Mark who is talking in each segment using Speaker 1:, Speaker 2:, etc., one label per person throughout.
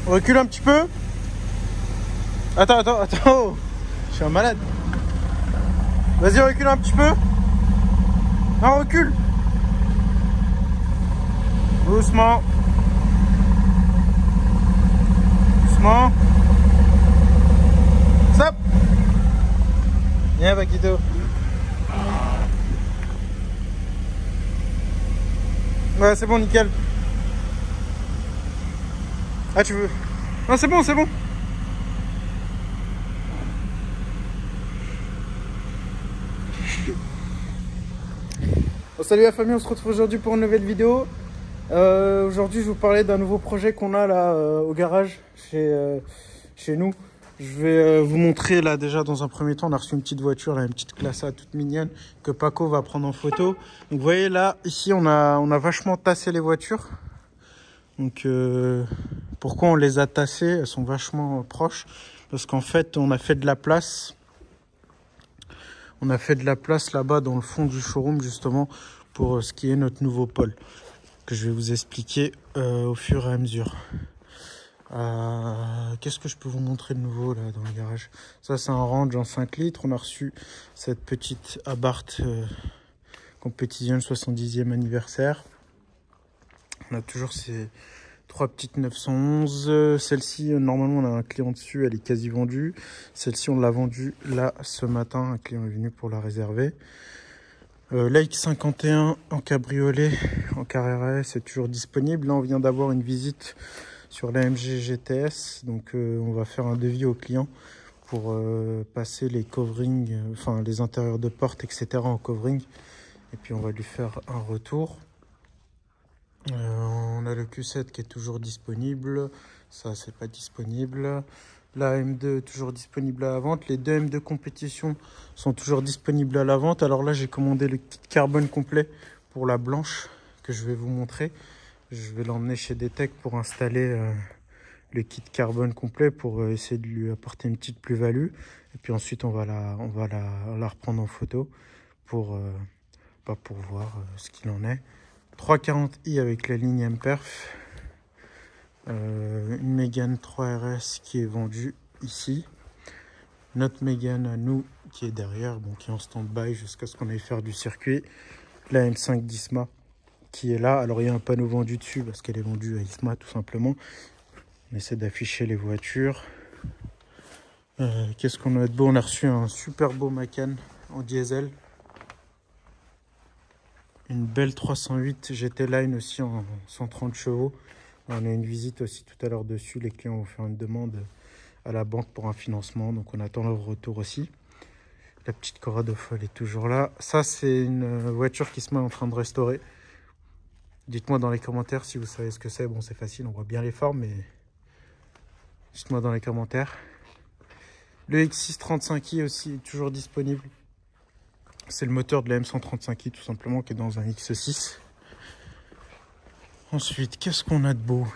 Speaker 1: Recule un petit peu. Attends. Je suis un malade. Vas-y, recule un petit peu. Non, recule. Doucement. Doucement. Stop. Viens, Paquito. Ouais, c'est bon, nickel. Ah, tu veux? Non, c'est bon, c'est bon. Bon, salut la famille, on se retrouve aujourd'hui pour une nouvelle vidéo. Aujourd'hui, je vais vous parler d'un nouveau projet qu'on a là au garage chez nous. Je vais vous montrer là déjà dans un premier temps, on a reçu une petite voiture, là, une petite Classa toute mignonne que Paco va prendre en photo. Donc vous voyez là, ici on a vachement tassé les voitures. Donc pourquoi on les a tassées? Elles sont vachement proches parce qu'en fait on a fait de la place. On a fait de la place là-bas dans le fond du showroom justement pour ce qui est notre nouveau pôle que je vais vous expliquer au fur et à mesure. Qu'est-ce que je peux vous montrer de nouveau là dans le garage? Ça c'est un range en 5 litres. On a reçu cette petite Abarth Competition 70e anniversaire. On a toujours ces trois petites 911. Celle-ci, normalement on a un client dessus, elle est quasi vendue. Celle-ci on l'a vendue là ce matin, un client est venu pour la réserver. La X51 en cabriolet, en Carrera S est toujours disponible. Là on vient d'avoir une visite sur la MG GTS, donc on va faire un devis au client pour passer les coverings, enfin les intérieurs de porte, etc. en covering, et puis on va lui faire un retour. On a le Q7 qui est toujours disponible, ça c'est pas disponible. La M2 toujours disponible à la vente, les deux M2 compétition sont toujours disponibles à la vente. Alors là j'ai commandé le kit carbone complet pour la blanche que je vais vous montrer. Je vais l'emmener chez Detec pour installer le kit carbone complet pour essayer de lui apporter une petite plus-value. Et puis ensuite, on va la reprendre en photo pour voir ce qu'il en est. 340i avec la ligne MPerf. Une Mégane 3RS qui est vendue ici. Notre Mégane à nous qui est derrière, bon, qui est en stand-by jusqu'à ce qu'on aille faire du circuit. La M5 d'Isma qui est là. Alors il y a un panneau vendu dessus parce qu'elle est vendue à Isma tout simplement. On essaie d'afficher les voitures. Qu'est-ce qu'on a de beau? On a reçu un super beau Macan en diesel. Une belle 308 GT Line aussi en 130 chevaux. On a une visite aussi tout à l'heure dessus. Les clients vont faire une demande à la banque pour un financement. Donc on attend leur retour aussi. La petite Corrado Folle est toujours là. Ça c'est une voiture qui se met en train de restaurer. Dites-moi dans les commentaires si vous savez ce que c'est. Bon, c'est facile, on voit bien les formes, mais dites-moi dans les commentaires. Le X635i aussi est toujours disponible. C'est le moteur de la M135i tout simplement qui est dans un X6. Ensuite, qu'est-ce qu'on a de beau?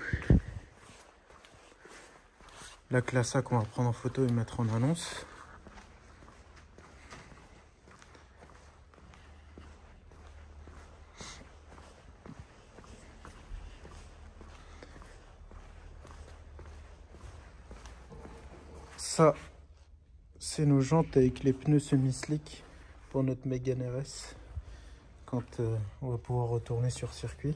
Speaker 1: La Classa qu'on va prendre en photo et mettre en annonce. Ça, c'est nos jantes avec les pneus semi-slick pour notre Mégane RS quand on va pouvoir retourner sur circuit.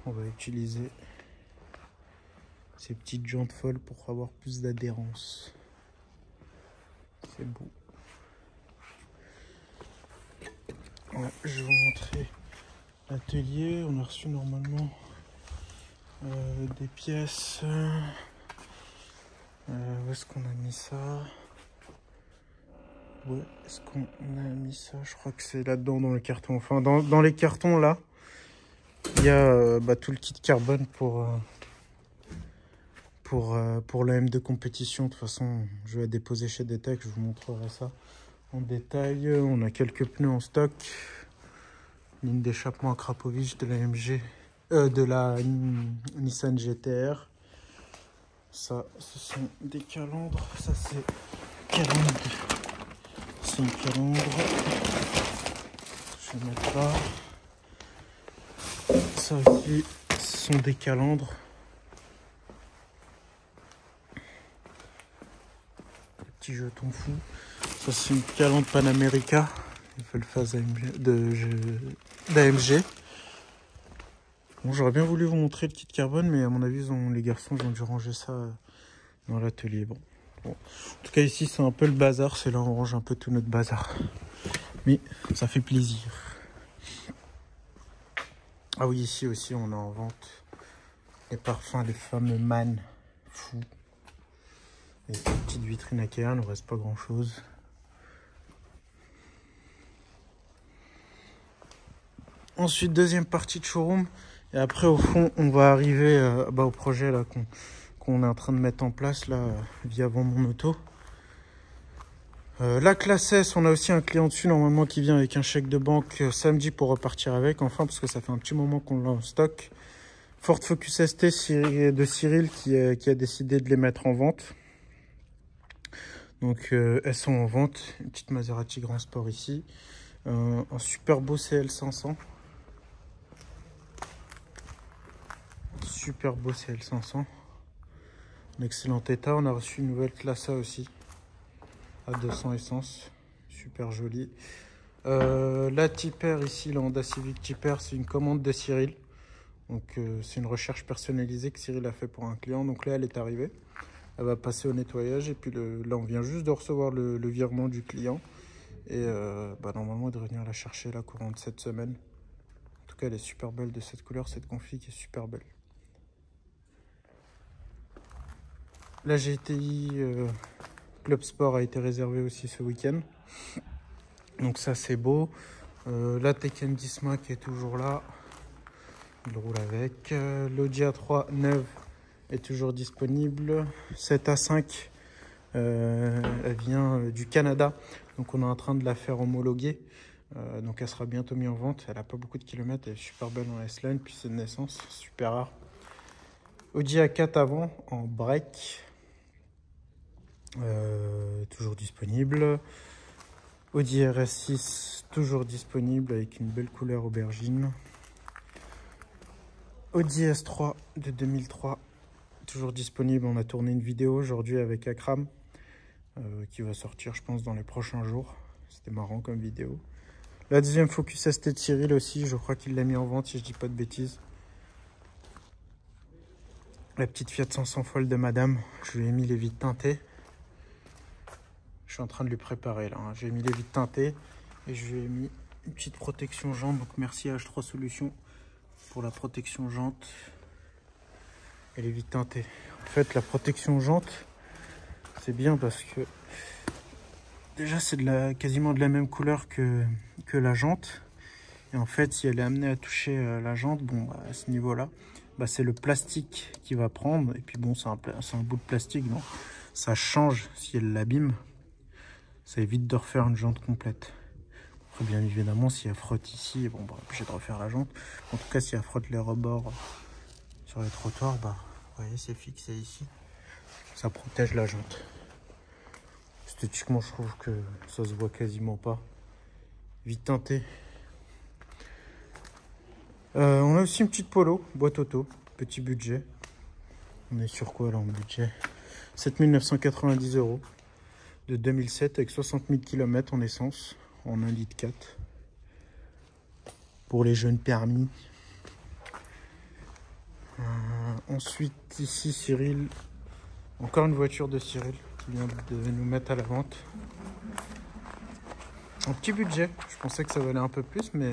Speaker 1: On va utiliser ces petites jantes folles pour avoir plus d'adhérence. C'est beau. Ouais, je vais vous montrer l'atelier. On a reçu normalement des pièces. Où est-ce qu'on a mis ça? Ouais, est-ce qu'on a mis ça? Je crois que c'est là-dedans dans le carton. Enfin, dans les cartons là, il y a tout le kit carbone pour la M2 compétition. De toute façon, je vais la déposer chez Detec. Je vous montrerai ça en détail. On a quelques pneus en stock. Ligne d'échappement à Krapovic de la MG, de la Nissan GTR. Ça, ce sont des calandres. Ça, c'est calandre. C'est une calandre. Je vais mettre là. Ça aussi, ce sont des calandres. petit jeton fou. Ça c'est une calandre Panamérica. Il fait le phase d'AMG. Bon, j'aurais bien voulu vous montrer le kit carbone, mais à mon avis, les garçons ils ont dû ranger ça dans l'atelier. Bon. En tout cas, ici, c'est un peu le bazar. C'est là où on range un peu tout notre bazar. Mais ça fait plaisir. Ah oui, ici aussi, on a en vente les parfums, les fameux Man Fou. Et des petites vitrines Ikea, il ne nous reste pas grand-chose. Ensuite, deuxième partie de showroom. Et après, au fond, on va arriver au projet là qu'on est en train de mettre en place là via Vends Mon Auto. La classe S, on a aussi un client dessus normalement qui vient avec un chèque de banque samedi pour repartir avec, enfin, parce que ça fait un petit moment qu'on l'a en stock. Ford Focus ST de Cyril qui a décidé de les mettre en vente. Donc elles sont en vente. Une petite Maserati Grand Sport ici. Un super beau CL500. Super beau CL500. En excellent état. On a reçu une nouvelle classe A aussi. À 200 essence. Super jolie. La Tipper ici, la Honda Civic Tipper, c'est une commande de Cyril. Donc c'est une recherche personnalisée que Cyril a fait pour un client. Donc là, elle est arrivée. Elle va passer au nettoyage. Et puis là, on vient juste de recevoir le virement du client. Et normalement, il devrait venir la chercher là, courant de cette semaine. En tout cas, elle est super belle de cette couleur. Cette config est super belle. La GTI Club Sport a été réservée aussi ce week-end. Donc ça, c'est beau. La Taycan Disma qui est toujours là. Il roule avec. L'Audi A3 neuve est toujours disponible. Cette A5, elle vient du Canada. Donc on est en train de la faire homologuer. Donc elle sera bientôt mise en vente. Elle n'a pas beaucoup de kilomètres. Elle est super belle en S-Line. Puis c'est de naissance. Super rare. Audi A4 avant en break. Toujours disponible. Audi RS6 toujours disponible avec une belle couleur aubergine. Audi S3 de 2003 toujours disponible. On a tourné une vidéo aujourd'hui avec Akram qui va sortir je pense dans les prochains jours. C'était marrant comme vidéo. La deuxième Focus ST de Cyril aussi, je crois qu'il l'a mis en vente si je dis pas de bêtises. La petite Fiat 500 folle de madame, je lui ai mis les vitres teintées. Je suis en train de lui préparer là, hein. J'ai mis les vitres teintées et je lui ai mis une petite protection jante. Donc merci à H3 Solutions pour la protection jante et les vitres teintées. En fait, la protection jante, c'est bien parce que déjà c'est quasiment de la même couleur que la jante. Et en fait, si elle est amenée à toucher la jante, bon, à ce niveau-là, c'est le plastique qui va prendre. Et puis bon, c'est un bout de plastique, donc ça change si elle l'abîme. Ça évite de refaire une jante complète. Après, bien évidemment, si elle frotte ici, bon, obligé de refaire la jante. En tout cas, si elle frotte les rebords sur les trottoirs, vous voyez, c'est fixé ici. Ça protège la jante. Esthétiquement, je trouve que ça se voit quasiment pas. Vite teinté. On a aussi une petite Polo, boîte auto, petit budget. On est sur quoi là en budget? 7 990 € de 2007 avec 60 000 km en essence, en 1,4 litre. Pour les jeunes permis. Ensuite, ici, Cyril. Encore une voiture de Cyril qui vient de nous mettre à la vente. Un petit budget. Je pensais que ça valait un peu plus, mais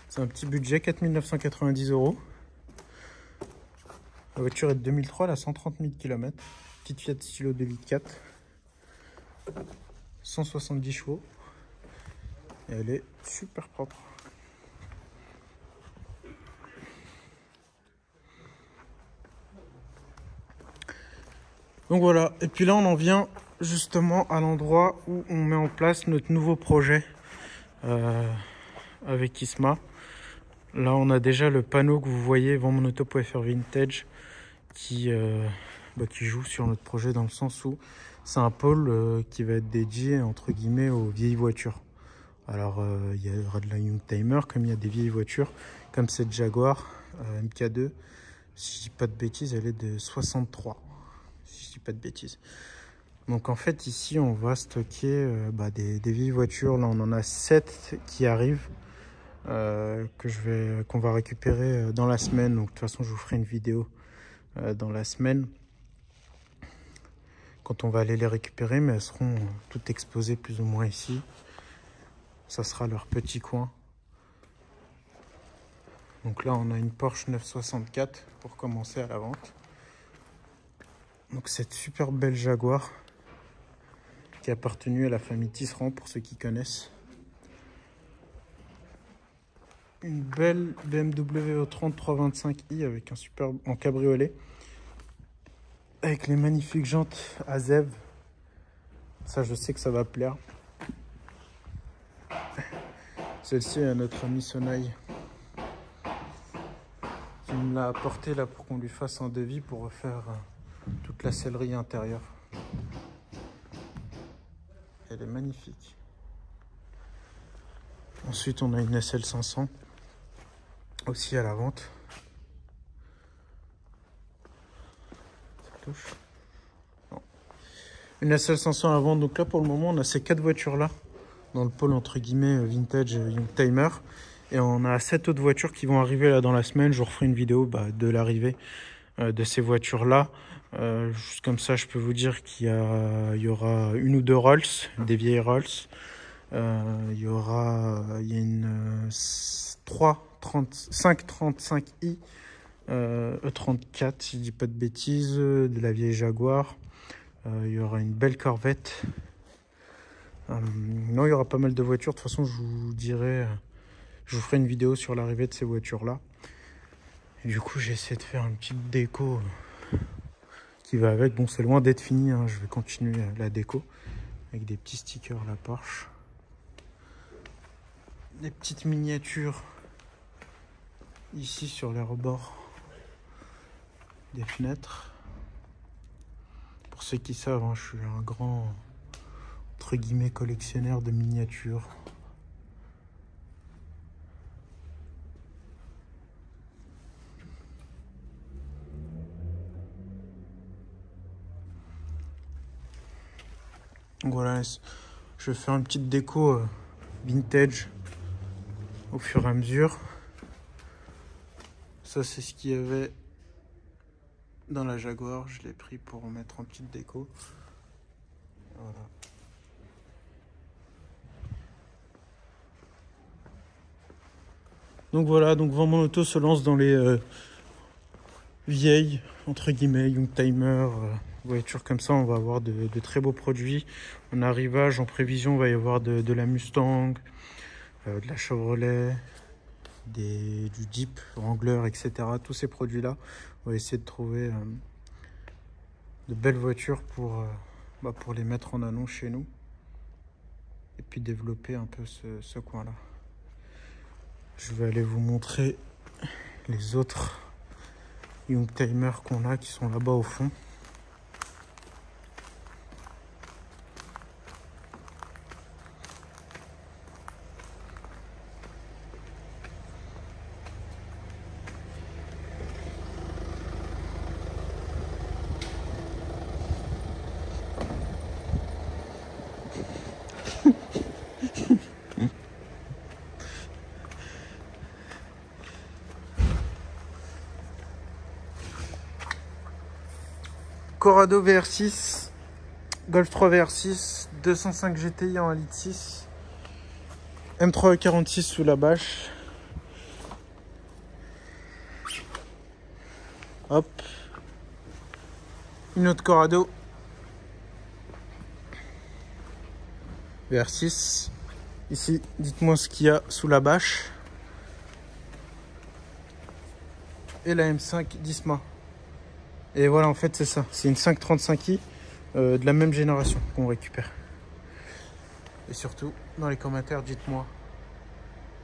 Speaker 1: c'est un petit budget, 4 990 €. La voiture est de 2003, elle a 130 000 km. Petite Fiat Stilo 2,4 litres. 170 chevaux. Et elle est super propre. Donc voilà. Et puis là, on en vient justement à l'endroit où on met en place notre nouveau projet avec Isma. Là, on a déjà le panneau que vous voyez, vendmonauto.fr Vintage, qui joue sur notre projet dans le sens où c'est un pôle qui va être dédié entre guillemets aux vieilles voitures. Alors il y aura de la Youngtimer comme il y a des vieilles voitures comme cette Jaguar MK2. Si je dis pas de bêtises, elle est de 63. Si je dis pas de bêtises. Donc en fait ici on va stocker des vieilles voitures. Là on en a 7 qui arrivent qu'on va récupérer dans la semaine. Donc de toute façon je vous ferai une vidéo dans la semaine quand on va aller les récupérer, mais elles seront toutes exposées plus ou moins ici. Ça sera leur petit coin. Donc là on a une Porsche 964 pour commencer à la vente. Donc cette super belle Jaguar qui a appartenu à la famille Tisserand pour ceux qui connaissent. Une belle BMW E30 325i avec un superbe en cabriolet. Avec les magnifiques jantes AZEV. Ça je sais que ça va plaire. Celle-ci est à notre ami Sonaï qui me l'a apporté là pour qu'on lui fasse un devis pour refaire toute la sellerie intérieure. Elle est magnifique. Ensuite on a une SL500 aussi à la vente. Ça touche. Non. Une SL500 à la vente. Donc là pour le moment on a ces 4 voitures là dans le pôle entre guillemets vintage Youngtimer. Et on a 7 autres voitures qui vont arriver là dans la semaine. Je vous referai une vidéo de l'arrivée de ces voitures là. Juste comme ça, je peux vous dire qu'il y aura une ou deux Rolls, des vieilles Rolls. Il y a une 535i E34, si je dis pas de bêtises, de la vieille Jaguar. Il y aura une belle Corvette. Non, il y aura pas mal de voitures. De toute façon, je vous dirai, je vous ferai une vidéo sur l'arrivée de ces voitures-là. Et du coup, j'ai essayé de faire une petite déco qui va avec. Bon, c'est loin d'être fini, hein. Je vais continuer la déco avec des petits stickers la Porsche. Des petites miniatures ici sur les rebords des fenêtres. Pour ceux qui savent, hein, je suis un grand, entre guillemets, collectionneur de miniatures. Donc voilà, je vais faire une petite déco vintage au fur et à mesure. Ça, c'est ce qu'il y avait dans la Jaguar. Je l'ai pris pour mettre en petite déco. Voilà. Donc voilà, donc Vends mon auto se lance dans les vieilles, entre guillemets, Youngtimer, voitures comme ça. On va avoir de très beaux produits. En arrivage, en prévision, il va y avoir de la Mustang, de la Chevrolet, du Jeep, Wrangler, etc. Tous ces produits-là, on va essayer de trouver de belles voitures pour les mettre en annonce chez nous. Et puis développer un peu ce coin-là. Je vais aller vous montrer les autres Youngtimer qu'on a qui sont là-bas au fond. Corrado VR6, Golf 3 VR6, 205 GTI en 1,6 litre, M3 E46 sous la bâche. Hop. Une autre Corrado VR6. Ici, dites-moi ce qu'il y a sous la bâche. Et la M5 Disma. Et voilà, en fait, c'est ça. C'est une 535i de la même génération qu'on récupère. Et surtout, dans les commentaires, dites-moi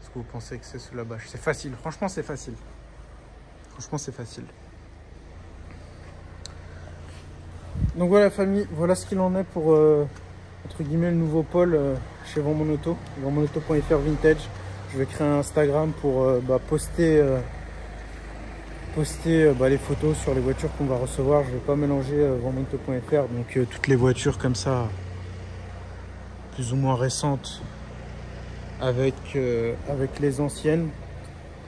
Speaker 1: ce que vous pensez que c'est sous la bâche. C'est facile. Franchement, c'est facile. Franchement, c'est facile. Donc voilà, famille. Voilà ce qu'il en est pour, entre guillemets, le nouveau pôle chez Vends mon auto. Vendmonauto.fr vintage. Je vais créer un Instagram pour poster poster les photos sur les voitures qu'on va recevoir. Je vais pas mélanger Vendonto.fr, donc toutes les voitures comme ça, plus ou moins récentes, avec les anciennes.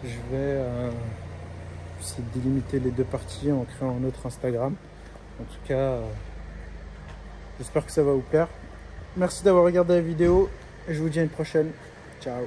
Speaker 1: Je vais essayer de délimiter les deux parties en créant un autre Instagram. En tout cas, j'espère que ça va vous plaire. Merci d'avoir regardé la vidéo et je vous dis à une prochaine. Ciao.